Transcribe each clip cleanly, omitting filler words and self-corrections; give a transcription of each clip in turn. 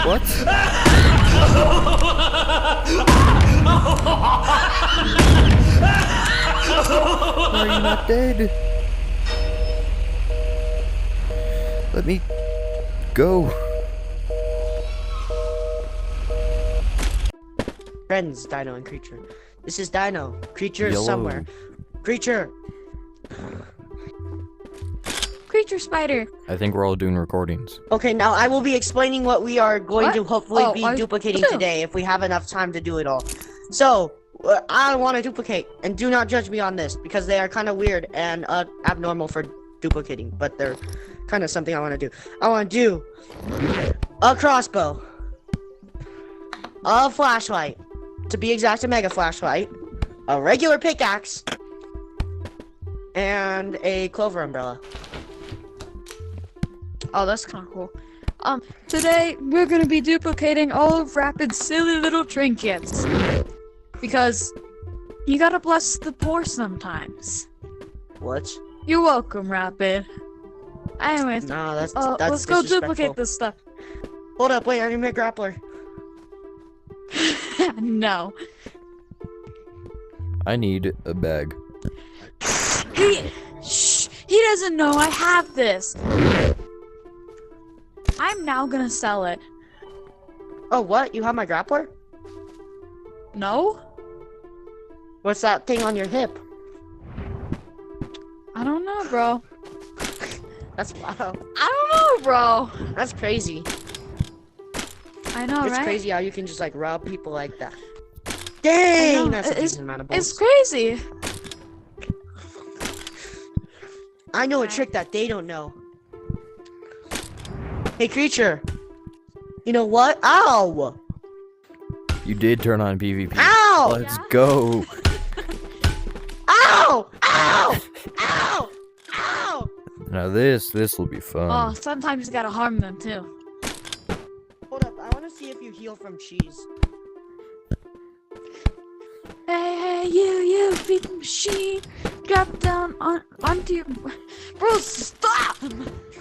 What? Why are you not dead? Let me go. Friends, Dino and Creature. This is Dino. Creature is Yellow. somewhere. Creature! Creature spider. I think we're all doing recordings. Okay, now I will be explaining what we are going What? to hopefully Oh, be I- duplicating today if we have enough time to do it all. So, I want to duplicate, and do not judge me on this, because they are kind of weird and abnormal for duplicating, but they're kind of something I want to do. I want to do a crossbow, a flashlight, to be exact, a mega flashlight, a regular pickaxe, and a clover umbrella. Oh, that's kind of cool. Today we're gonna be duplicating all of Rapid's silly little trinkets. Because you gotta bless the poor sometimes. What? You're welcome, Rapid. Anyways, No, that's let's go disrespectful. duplicate this stuff. Hold up, wait, I need my grappler. No. I need a bag. He doesn't know I have this. I'm now gonna sell it. Oh, what? You have my grappler? No? What's that thing on your hip? I don't know, bro. That's wow. I don't know, bro. That's crazy. I know, It's right? crazy how you can just like rob people like that. I Dang, know, that's a it's- decent amount of It's bullets. crazy. I know a trick that they don't know. Hey, Creature. You know what? Ow! You did turn on PvP. Ow! Let's Yeah? go. Ow! Ow! Ow! Ow! Now this will be fun. Oh, sometimes you gotta harm them too. Hold up, I want to see if you heal from cheese. Hey, you big machine. Drop down onto your... Bro, stop!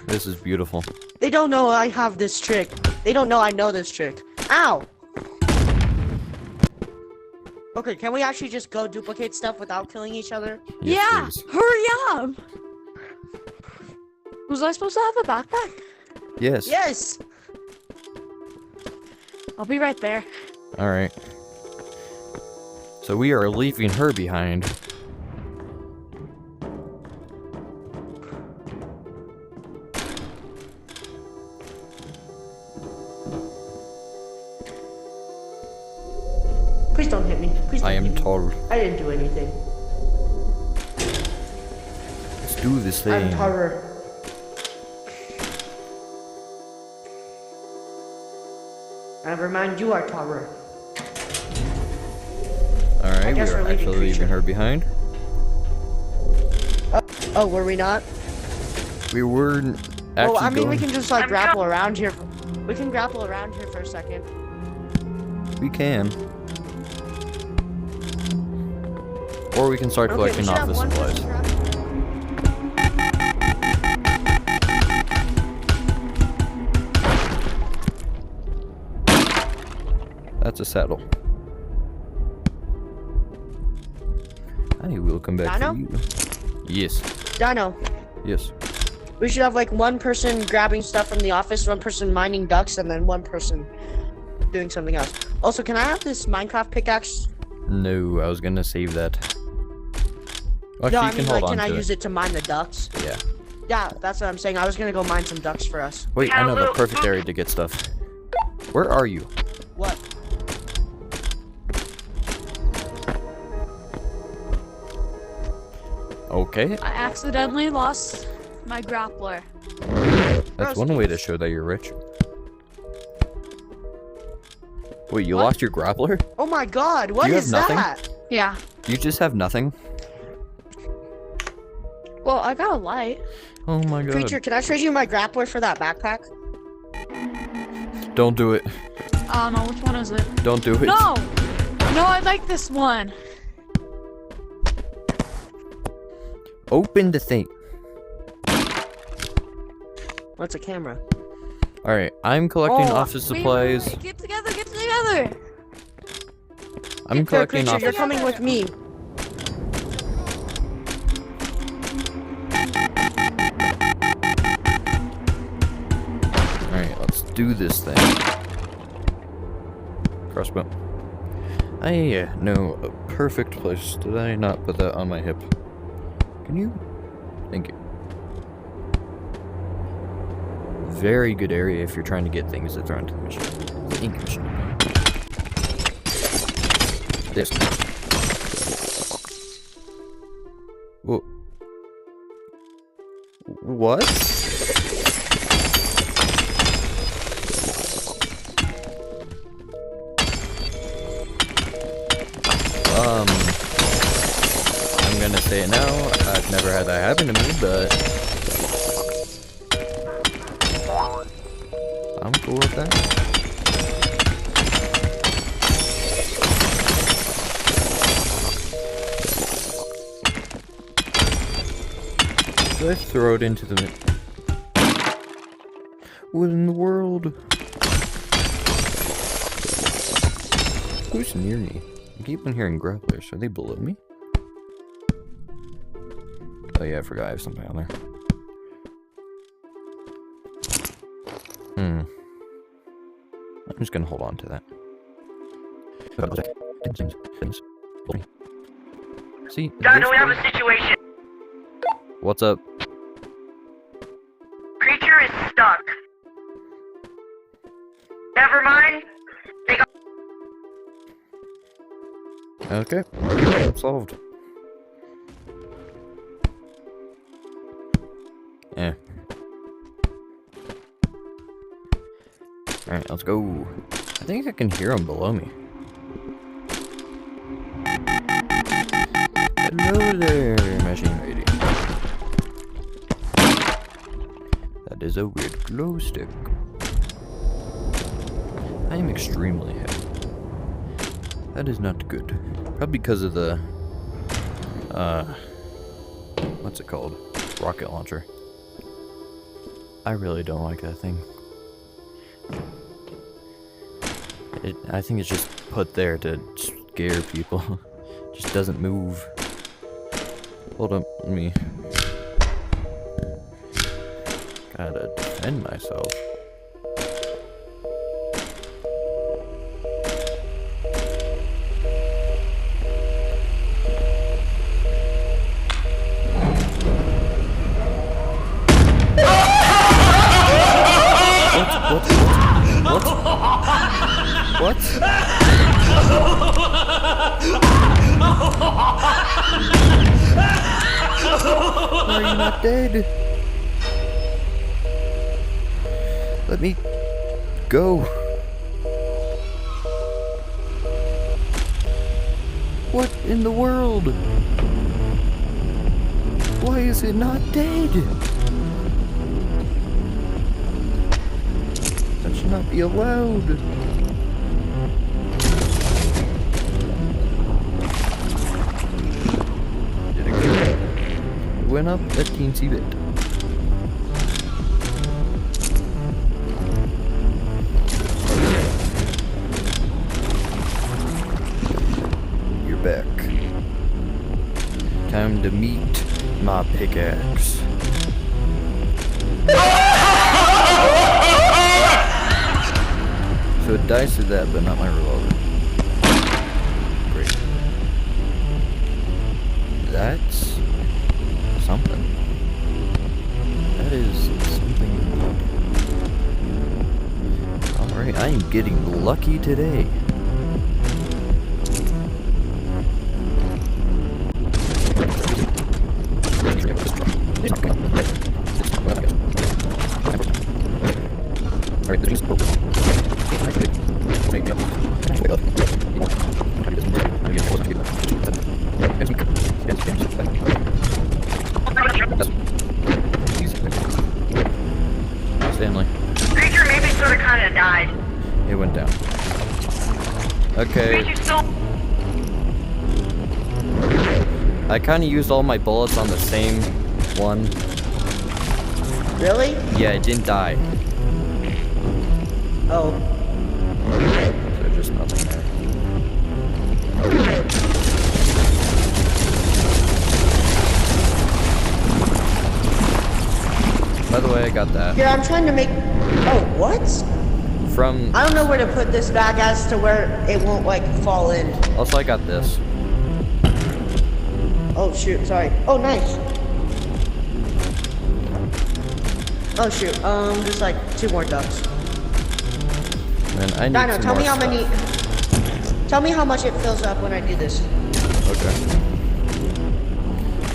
This is beautiful. They don't know I have this trick. They don't know I know this trick. Ow! Okay, can we actually just go duplicate stuff without killing each other? Yes, Yeah, please. hurry up! Was I supposed to have a backpack? Yes. Yes! I'll be right there. All right. So we are leaving her behind. Please don't hit me. Please don't I am hit me. tall. I didn't do anything. Let's do this I'm thing. taller. Never mind, you are taller. All right, we guess are we're leaving actually leaving Creature. her behind. Oh, were we not? We were actually Well, I mean, going. we can just like grapple around here. We can grapple around here for a second. We can. Or we can start Okay, we collecting should have office one supplies. person grapple. That's a saddle. I will come back Dino? for you. Yes. Dino, Yes. we should have like one person grabbing stuff from the office, one person mining ducks, and then one person doing something else. Also, can I have this Minecraft pickaxe? No, I was gonna save that. Actually, No, I you can mean, hold like, on can I to use it to mine the ducks? Yeah. Yeah, that's what I'm saying. I was gonna go mine some ducks for us. Wait, I know the perfect area to get stuff. Where are you? What? Okay. I accidentally lost my grappler. That's one way to show that you're rich. Wait, you What? lost your grappler? Oh my god, what You have is nothing? that? Yeah. You just have nothing? Well, I got a light. Oh my god. Creature, can I trade you my grappler for that backpack? Don't do it. I don't know, which one is it? Don't do it. No! No, I like this one. Open the thing. What's a camera? Alright, I'm collecting office Wait, supplies. Get together, get together! I'm collecting Creature, you're office. coming with me. Alright, let's do this thing. Crossbow. I know a perfect place. Did I not put that on my hip? Can you? Thank you. Very good area if you're trying to get things that throw into the machine. The ink machine. This. Whoa. What? I'm gonna say it now. I've never had that happen to me, but I'm cool with that. Should I throw it into the... What in the world? Who's near me? I keep on hearing growlers. Are they below me? Oh yeah, I forgot I have something on there. I'm just gonna hold on to that. See? Doctor, we have a situation. What's up? Creature is stuck. Never mind. They got Okay. Solved. Yeah. Alright, let's go. I think I can hear them below me. Hello there, machine lady. That is a weird glow stick. I am extremely heavy. That is not good. Probably because of the, what's it called? Rocket launcher. I really don't like that thing. I think it's just put there to scare people. Just doesn't move. Hold up, let me... Gotta defend myself. What? Are you not dead? Let me go. What in the world? Why is it not dead? That should not be allowed. Went up a teensy bit. You're back. Time to meet my pickaxe. So it dies to that, but not my revolver. Great. That's something. That is something. Alright, I am getting lucky today. Alright, there's Stanley. Creature maybe sort of kind of died. It went down. Okay. Creature still. I kind of used all my bullets on the same one. Really? Yeah, it didn't die. Oh. There's just nothing there. By the way, I got that. Here, I'm trying to make. Oh, what? From. I don't know where to put this back as to where it won't like fall in. Also, I got this. Oh shoot, sorry. Oh, nice. Oh shoot. Just like 2 more ducks. And I need Dino, some tell me more how many. stuff. Tell me how much it fills up when I do this. Okay.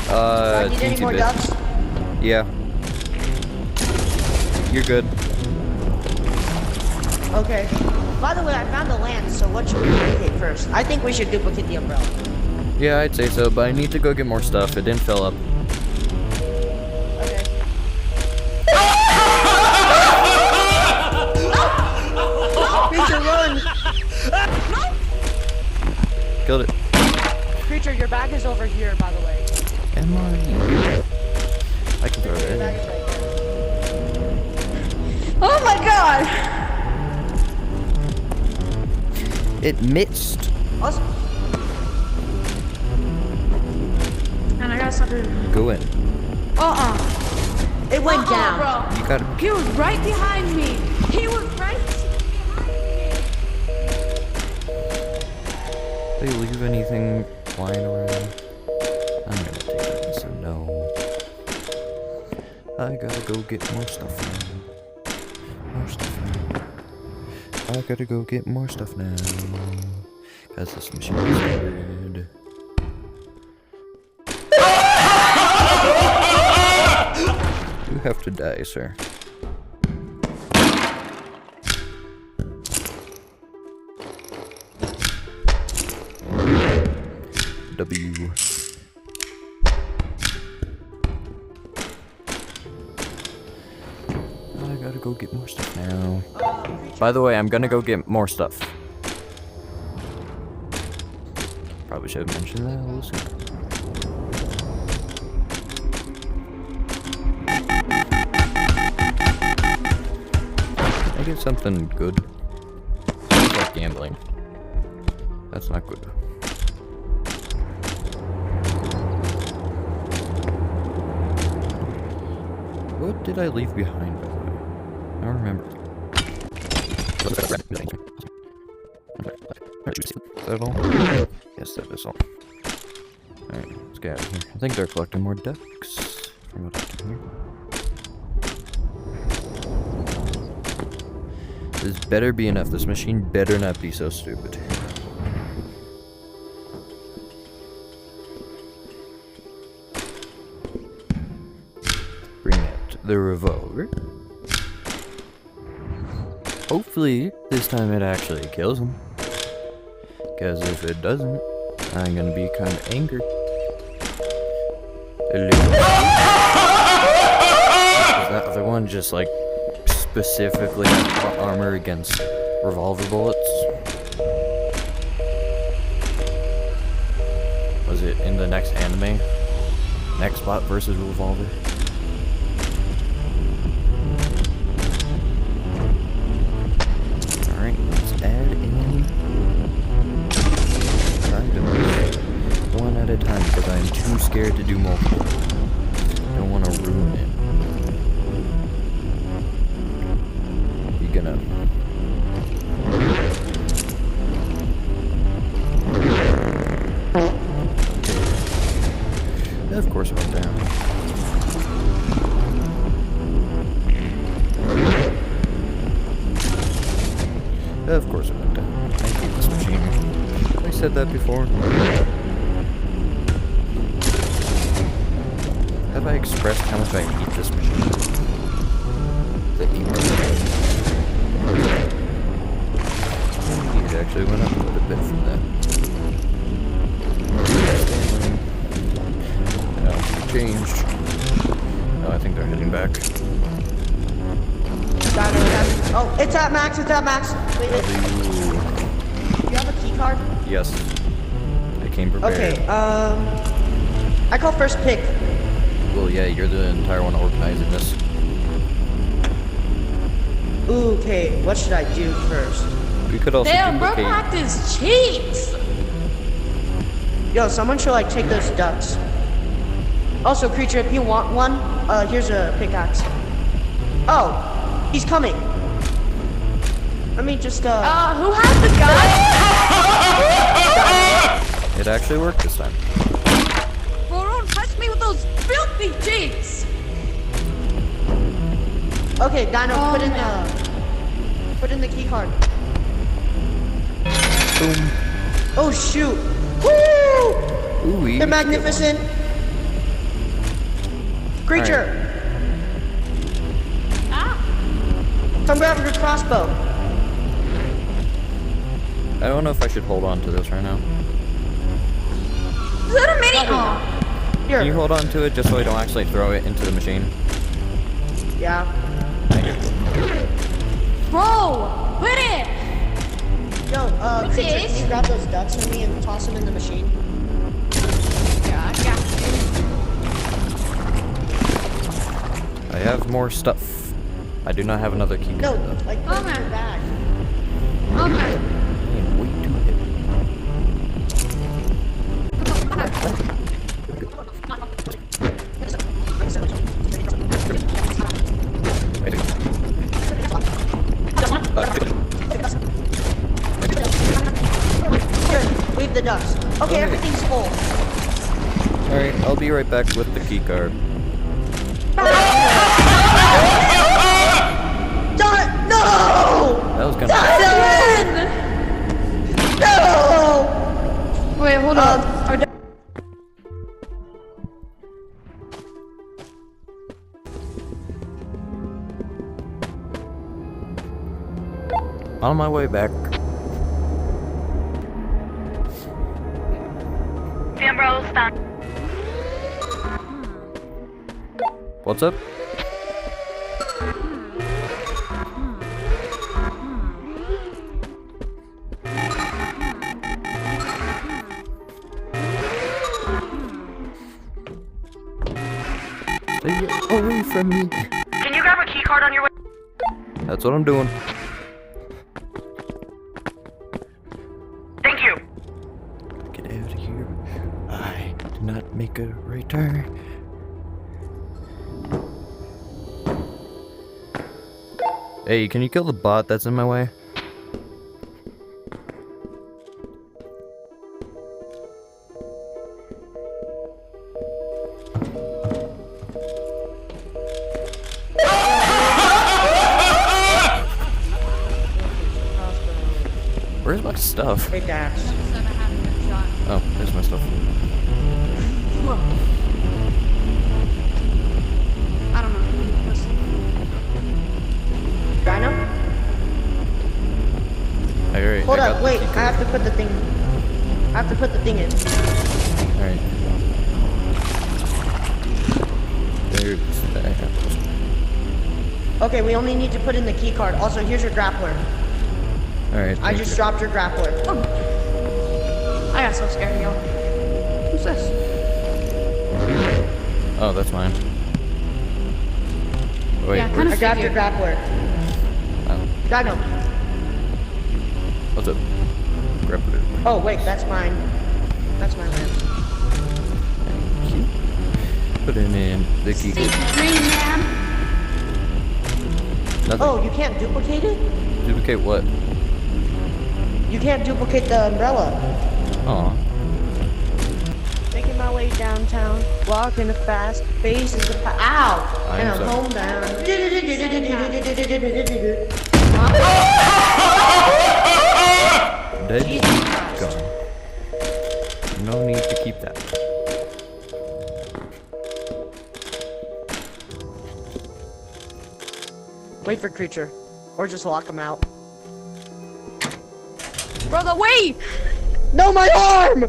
Do I need any teensy more bit. ducks? Yeah. You're good. Okay. By the way, I found the land, so what should we duplicate first? I think we should duplicate the umbrella. Yeah, I'd say so, but I need to go get more stuff. It didn't fill up. Okay. Creature, run! Killed it. Creature, your bag is over here, by the way. Am I? I can throw Your it bag in. is right there. Oh my god! It missed. Also, And I got something. Go in. it went down. Bro. You gotta. He was right behind me. He was right They leave anything flying around? I'm gonna take that as a no. I gotta go get more stuff now. More stuff now. I gotta go get more stuff now. Cause this machine is dead. You have to die, sir. W. I gotta go get more stuff now. By the way, I'm gonna go get more stuff. Probably should have mentioned that. We'll see. I get something good. It's like gambling. That's not good. What did I leave behind, by the way? I don't remember. Is that all? Yes, that is all. Alright, let's get out of here. I think they're collecting more ducks, from what I can hear. This better be enough. This machine better not be so stupid. Bring out the revolver. Hopefully, this time it actually kills him. Because if it doesn't, I'm gonna be kind of angry. Is that other one just like specifically armor against revolver bullets? Was it in the next anime? Nextbot versus revolver? Alright, let's add in. Trying to move one at a time because I'm too scared to do multiple. Don't want to ruin it. You gonna... Of course it went down. Of course it went down. I hate this machine. I said that before. Have I expressed how much I hate this machine? The it actually went up a little bit from that. I don't think it changed. No, I think they're heading back. Oh, it's at max, it's at max. Wait. Do you have a key card? Yes. I came prepared. Okay, I call first pick. Well, yeah, you're the entire one organizing this. Ooh, okay, what should I do first? We could also Damn, bro duplicate. packed his cheeks. Yo, someone should like take those ducks. Also, Creature, if you want one, here's a pickaxe. Oh, he's coming. Let me just Who has the gun? It actually worked this time. Bro, don't touch me with those filthy cheeks. Okay, Dino, Oh, put in the key card. Boom. Oh shoot! Woo! Ooh, They're magnificent. Creature, Ah. come grab your crossbow. I don't know if I should hold on to this right now. Is that a mini? Oh. Here. Can you hold on to it just so I don't actually throw it into the machine? Yeah. Thank you. Bro, quit it. Yo, Creature, is? can you grab those ducks for me and toss them in the machine? Yeah, I got you. I have more stuff. I do not have another key No, card though. like put them in Okay. your bag. Okay. I am way too heavy. Here, leave the ducks. Okay, everything's full. Alright, I'll be right back with the key card. No! That was kind of. No! Wait, hold on. Are they- On my way back. The umbrella's down. What's up? Stay away from me. Can you grab a key card on your way? That's what I'm doing. Thank you. Get out of here. I did not make a right turn. Hey, can you kill the bot that's in my way? Where's my stuff? Hey, Dax. Oh, there's my stuff. I don't know. Dino? Alright, Hold I up, got the wait, key I have to put the thing. I have to put the thing in. Alright. There's that. Okay, we only need to put in the key card. Also, here's your grappler. Alright. I just dropped your grappler. I got so scared, y'all. Who's this? Oh, that's mine. Wait, Yeah, where's- kinda I grabbed your grappler. oh, Dino. what's up? Grab it. Oh, wait, that's mine. That's my land. Thank you. Put it in the key. Green man. Nothing. Oh, you can't duplicate it? Duplicate what? You can't duplicate the umbrella. Aw. Making my way downtown, walking a fast pace is a ow! I And am I'm sorry. homebound. Dead? Jesus Christ. Gone. No need to keep that. Wait for Creature. Or just lock him out. Brother, wait! No, my arm!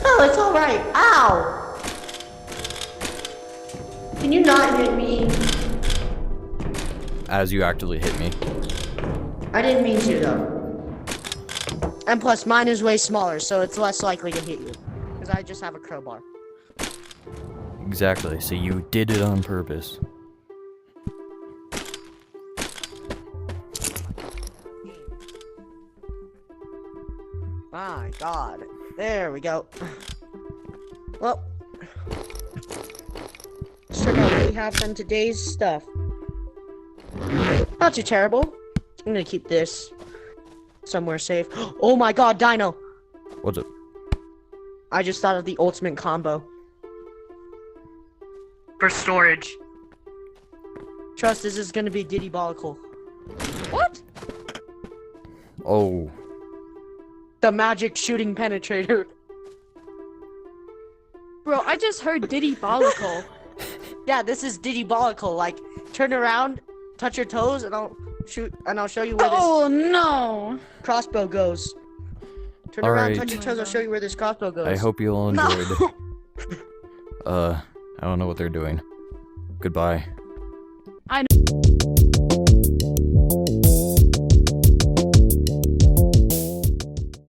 Oh, it's alright. Ow! Can you not hit me? As you actually hit me. I didn't mean to, though. And plus, mine is way smaller, so it's less likely to hit you. Because I just have a crowbar. Exactly, so you did it on purpose. My God. There we go. Well, let's check out what we have from today's stuff. Not too terrible. I'm gonna keep this somewhere safe. Oh my God, Dino! What's up? I just thought of the ultimate combo. For storage. Trust, this is gonna be Diddybolical. What? Oh. The magic shooting penetrator. Bro, I just heard Diddy Bollicle. Yeah, this is Diddybolical. Like, turn around, touch your toes, and I'll shoot, and I'll show you where this Oh no! crossbow goes. Turn All around, right. touch your toes, I'll show you where this crossbow goes. I hope you all No. enjoyed. I don't know what they're doing. Goodbye. I know.